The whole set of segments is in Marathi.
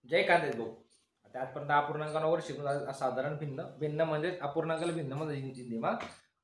जय कांदे भाऊ. आता आजपर्यंत अपूर्णांकांवर शिकून साधारण भिन्न भिन्न म्हणजे अपूर्णांकाला भिन्न म्हणजे हिंदी मा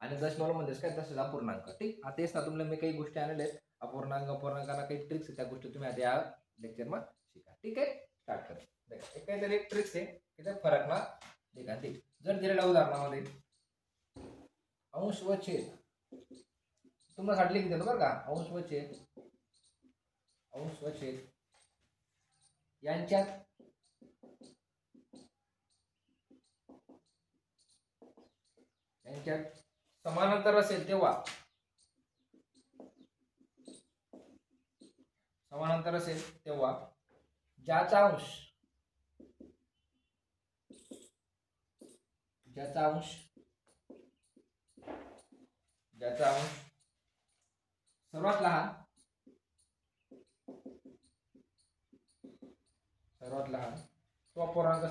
आणि दशमलव म्हणजेच काय तसेच अपूर्णांक. ठीक आता तेच ना तुम्हाला मी काही गोष्टी आणल्या आहेत अपूर्णांक अपूर्णांकाला काही ट्रिक्स आहेत त्या गोष्टी तुम्ही आता या लेक्चरमा शिका. ठीक आहे स्टार्ट करा. एक काहीतरी एक ट्रिक्स आहे की त्या फरक ना देखा. ठीक जर दिलेल्या उदाहरणामध्ये अंश व छेद तुम्हाला साठी लिखित बरं का अंश व छेद यांच्यात समांतर असेल तेव्हा ज्याचा अंश सर्वात लहान तो अपूर्णांक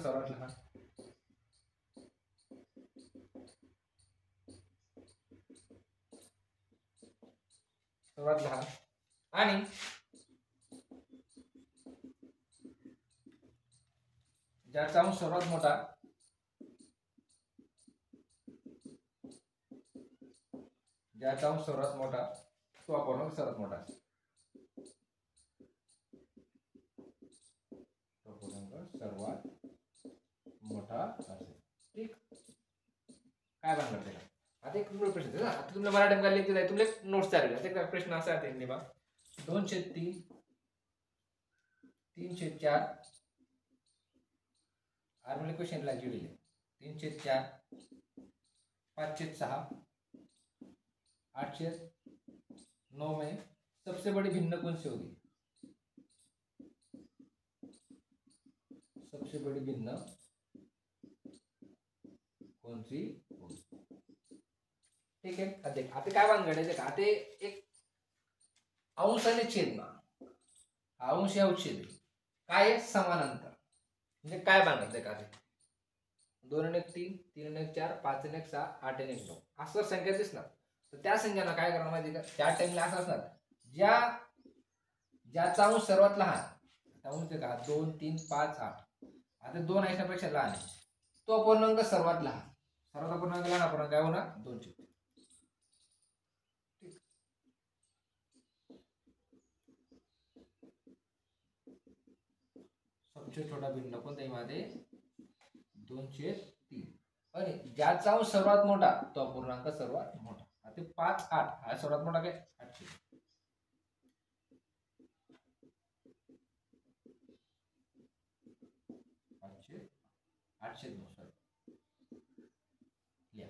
सर्वात लहान आणि ज्याचा अंश सर्वात मोठा तो अपूर्णांक सर्वात मोठा असेल. ठीक काय बनणार त्याला आता एक प्रश्न आता तुम्हाला मराठी काय लिहिते तुमले नोट्स तयार केला एक प्रश्न असा आहे निभा 2/3 3/4 आर्मल क्वेश्चन ला दिलेले 3/4 5/6 8/9 में सबसे बड़ी भिन्न कौन सी होगी. सबसे बड़ी भिन्न कौन सी होगी. ठीक आहे आता काय भानगड का आता एक अंश आणि छेद ना अंश या छेद काय समांतर म्हणजे काय भानगड का 2/3 3/4 5/6 8/9 असं संख्या दिसणार तर त्या संख्याला काय करणार माहिती का त्या टाइमला असं असणार ज्याचा अंश सर्वात लहान अंश का 2 3 5 8 आता 2 याच्यापेक्षा लहान आहे तो अपूर्णांक सर्वात अपूर्णांक लहान अपूर्णांक काय होणार 2/3. सबसे छोटा भिन्न कोणत्याही मध्ये 2/3 आणि ज्याचा अंश सर्वात मोठा तो अपूर्णांक सर्वात मोठा. आता 5 8 हा सर्वात मोठा काय 8/9 सॉरी लिहा.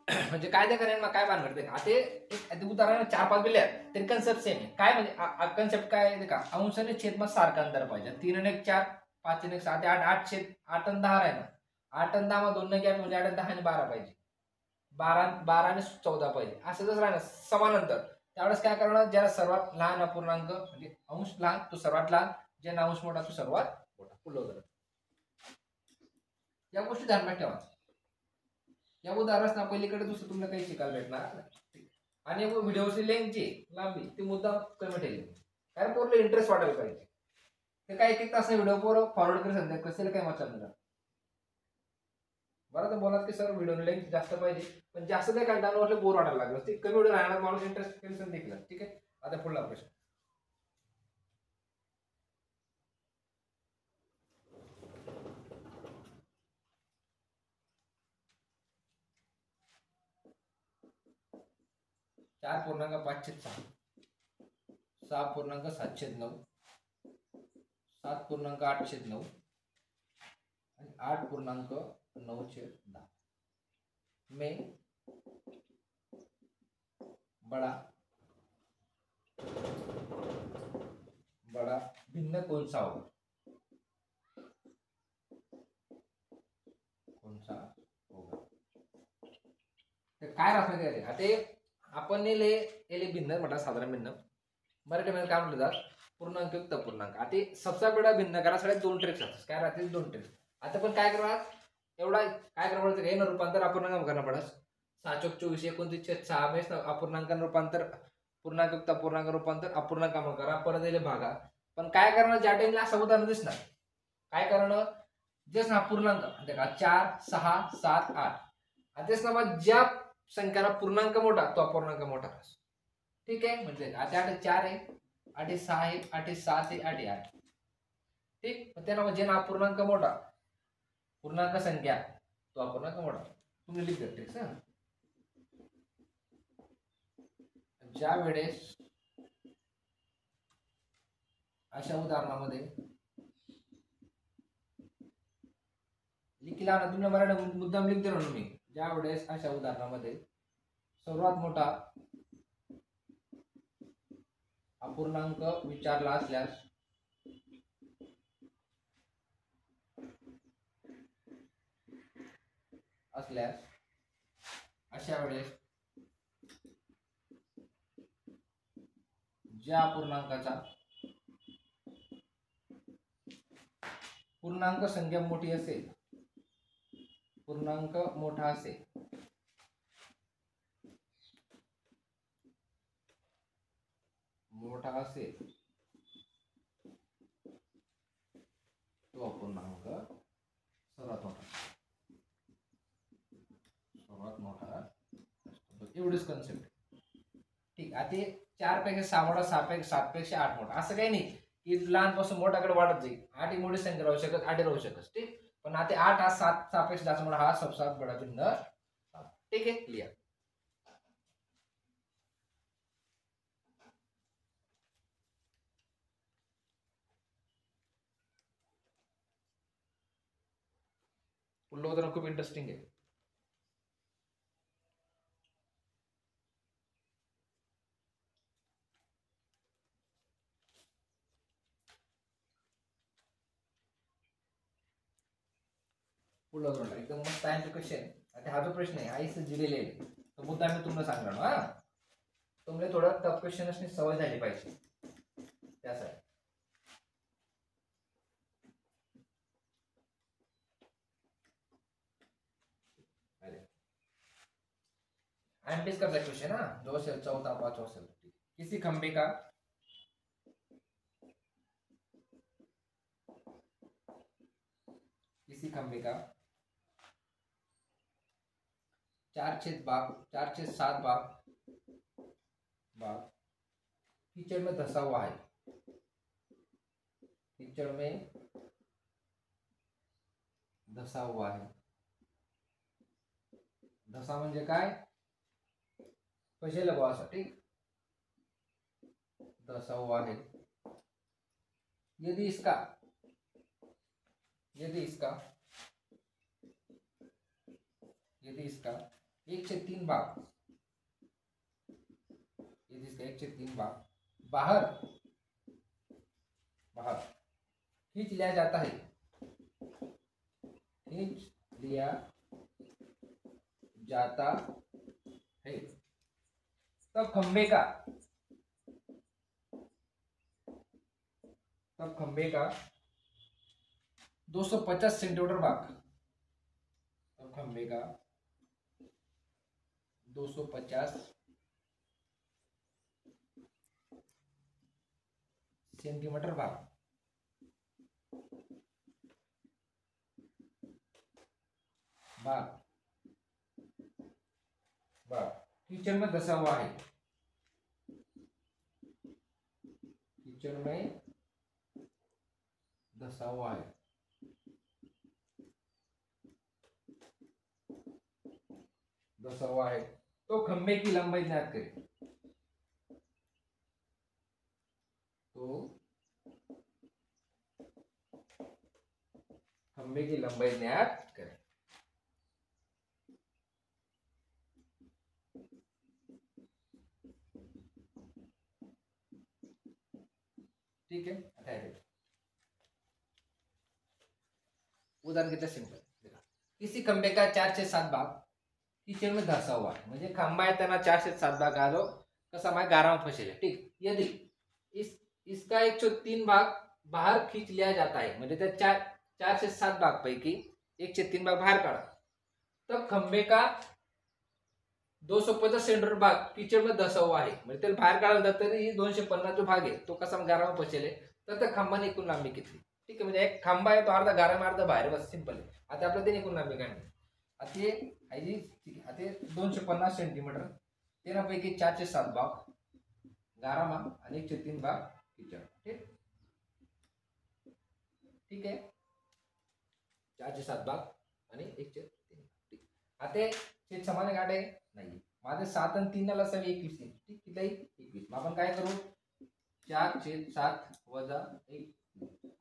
म्हणजे काय ते करेन मग काय भानगड आता एक उदाहरण 4-5 दिले तरी कन्सेप्ट सेम आहे. काय म्हणजे कन्सेप्ट काय आहे का अंश आणि छेद मग सारखा अंतर पाहिजे. 3/4 5/6 8 8 आणि 10 आहे ना 8 आणि 10 मग 2 गॅप म्हणजे 8 आणि 10 आणि 12 पाहिजे 12 आणि 14 पाहिजे असं जर राहिलं समान अंतर त्यावेळेस काय करणार ज्याला सर्वात लहान अपूर्णांक म्हणजे अंश लहान तो सर्वात लहान ज्याला अंश मोठा तो सर्वात मोठा. पुढे या गोष्टी ध्यानात ठेवा. या उदाहरणात पलीकडे दुसरं तुम्हाला काही शिकायला भेटणार आणि व्हिडिओची लेंथची लांबी ती मुद्दा कमी ठेवली कारण पूर्ण इंटरेस्ट वाटायला पाहिजे. ते काय एक तास व्हिडिओ पूर्ण फॉरवर्ड करू सांगते कशाला काय मत चालणार बरं तर बोलात की सर व्हिडिओ लेंथ जास्त पाहिजे पण जास्त काही कंटाळून वाटलं बोर वाटायला लागलं ते कमी व्हिडिओ राहणार माणूस इंटरेस्ट केलं देखील. ठीक आहे आता पुढला प्रश्न 4.5/6 6.7/9 7.8/9 आणि 8.9/10 में बड़ा भिन्न कौन सा होगा. काय राहणार आता आपण भिन्न म्हणतात साधारण भिन्न मराठीमध्ये काय म्हटलं जात पूर्णांकयुक्त अपूर्णांक. आता सबसे बडा भिन्न करा सगळ्यात 2 ट्रिक्स असतात. काय राहतील 2 ट्रिक्स. आता पण काय करणार एवढा काय करणार पडतं हे रूपांतर अपूर्णांक करणार पडस. 6 चौक 24 29/6 मेस अपूर्णांक रूपांतर पूर्णांकयुक्त अपूर्णांक रूपांतर अपूर्णांक करा परत दिले भागा. पण काय करणार ज्या टाइमला असं उदाहरण दिसणार काय करणार जस अपूर्णांक देखा 4 6 7 8 आता तेच ना ज्या संख्याला पूर्णांक मोठा तो अपूर्णांक मोठा. ठीक आहे म्हणजे आता 8 4 आहे 8 6 आहे 8 7 आहे 8 8. ठीक मग त्याला म्हणजे ना अपूर्णांक मोठा पूर्णांक संख्या तो अपूर्णांक मोठा तुम्ही लिख दे. ठीक ज्या वेळेस अशा उदाहरणामध्ये लिखला ना तुम्ही मराठी मुद्दाम लिख दिला मी. ज्या वेळेस अशा उदाहरणामध्ये सर्वात मोठा अपूर्णांक विचारला असल्यास अशा वेळेस ज्या अपूर्णांकाचा पूर्णांक संख्या मोठी असेल पूर्णांक मोठा असेल तो अपूर्णांक सर्वात मोठा एवढीच कन्सेप्ट. ठीक आता 4 पेक्षा 6 मोठा 6 पेक्षा 7 पेक्षा 8 मोठा असं काही नाही की लहानपासून मोठ्याकडे वाढत जाईल. 8 ही मोठी संख्या राहू शकत 8 राहू शकत. ठीक पण आता 8 हा 7 पेक्षा जास्त मोठा हा सबसे बड़ा भिन्न. ठीक है क्लियर. पुढलं उदाहरण खूप इंटरेस्टिंग आहे. पुढलं उदाहरण एकदम मस्त आहे क्वेश्चन. आता हा जो प्रश्न आहे आईच दिलेले आहे तो मुद्दा मी तुम्हाला सांगणार हा. तुम्हाला थोडं टफ क्वेश्चन असणे सवय झाली पाहिजे त्यासाठी. एमपीएस का क्वेश्चन हा जो असेल 4था 5वां असेल. किसी खंबे का किसी खंबे का 4/7 भाग कीचड़ में धसा हुआ है. कीचड़ में धसा हुआ है. धसा म्हणजे काय फसेल बुवा असं. ठीक धसा हुआ है. यदि इसका 1/3 भाग यदि इसका 1/3 भाग बाहर खींच लिया जाता है तब खंबे का 250 सेंटीमीटर भाग. तब खंबे का 250 सेंटीमीटर भाग कीचड़ में धसा हुआ है. कीचड़ में धसा हुआ है. तो खंबे की लंबाई ज्ञात करें. तो खंबे की लंबाई ज्ञात करें. ठीक है उदाहरण कितना सिंपल. किसी खंबे का 4/7 भाग कीचड़ में धसा हुआ है. म्हणजे खंबा आहे त्यांना 4/7 भाग आलो कसा माय गाराम फसेल. ठीक यदि इस इसका 103 भाग बाहर खींच लिया जाता है, म्हणजे त्या 4 से 7 भाग पैकी 1/3 भाग बाहेर काढा, तर खंबे का 250 सेंटीमीटर भाग कीचड मध्ये धसा हुआ आहे, म्हणजे त्याला बाहेर काढायला तरी 250 जो भाग आहे तो कसा गारामध्ये पचेल, तर त्या खांबाने एकूण लांबी किती. ठीक आहे, म्हणजे एक खांबा आहे तो अर्धा गारा अर्धा बाहेर, बस सिंपल आहे. आता आपल्याला ते एकूण लांबी काढली. आता 250 सेंटीमीटर, तेनापैकी 4 से 7 भाग गारामा आणि 1/3 भाग कीचड. ठीक आहे, 4 से 7 भाग आणि 1/3. आता छेद समान गाठे नाही, माझे 7 आणि 3 ला सवी 21 आहे. ठीक, किती 21. मग आपण काय करू, 4/7 वजा 1.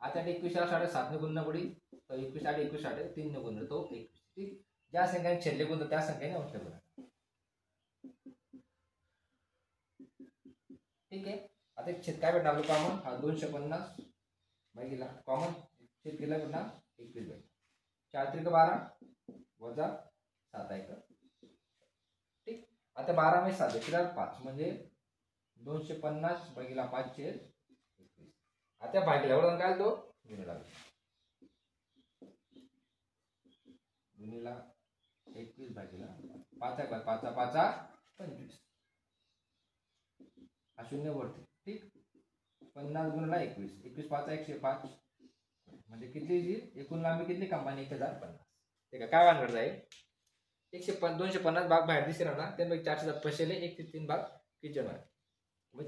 आता 21 ला 7.5 ने गुणना पडी, तर 21 8 21 8 3 ने गुणले तो 21. ठीक, ज्या संख्येने छेदले गुण त्या संख्येने अंश गुणा. ठीक आहे, आता एक छेद काय भेटणार आपलं कॉमन, हा 250 भागिले कॉमन छेद केला भेटणार 21 भेटणार. 4 त्रिक 12 वजा 7 1. ठीक, आता 12 मध्ये 7 केला 5, म्हणजे 250 भागिले 5 छेद 21. आता भागिल्यावर काय तो गुणिला 21 भागिले 5 5 5 25 हा शून्य वरती. ठीक, 50 गुणिला 21 21 5 105, म्हणजे किती येईल एकूण लांबी किती कंबाने 1050. ठीक आहे, काय वानगड आहे 250 भाग बाहेर दिसते ना, त्यापैकी 4 से 7 पशेले 1/3 भाग किचन आहे. मग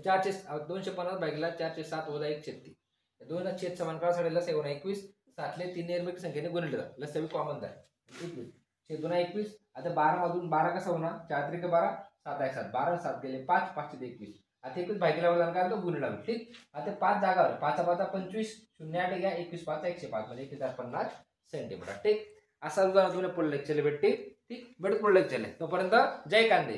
250 भागिला 4 से 7 वजा 1/3, दोन छेद समान करासाठी लस 21 7ले 3 निर्मिती संख्येने गुणले जातात. लस कॉमन आहे 21 छेद 21. आता 12 मधून 12 कसा होणार, 4 त्रिक 12 7 1 7 12 7 गेले 5 5 छेद 21. आता 21 भागिला वजन काय तो गुणिला. ठीक, आता 5 जागावर 5 5 25 0 8 घ्या 21 5 105, म्हणजे 1050 सेंटीमीटर. ठीक, असा उदाहरण तुम्ही पुढे लेक्चरला भेटते. ठीक, भेटत पुढे लेक्चरला, तोपर्यंत जय कांदे.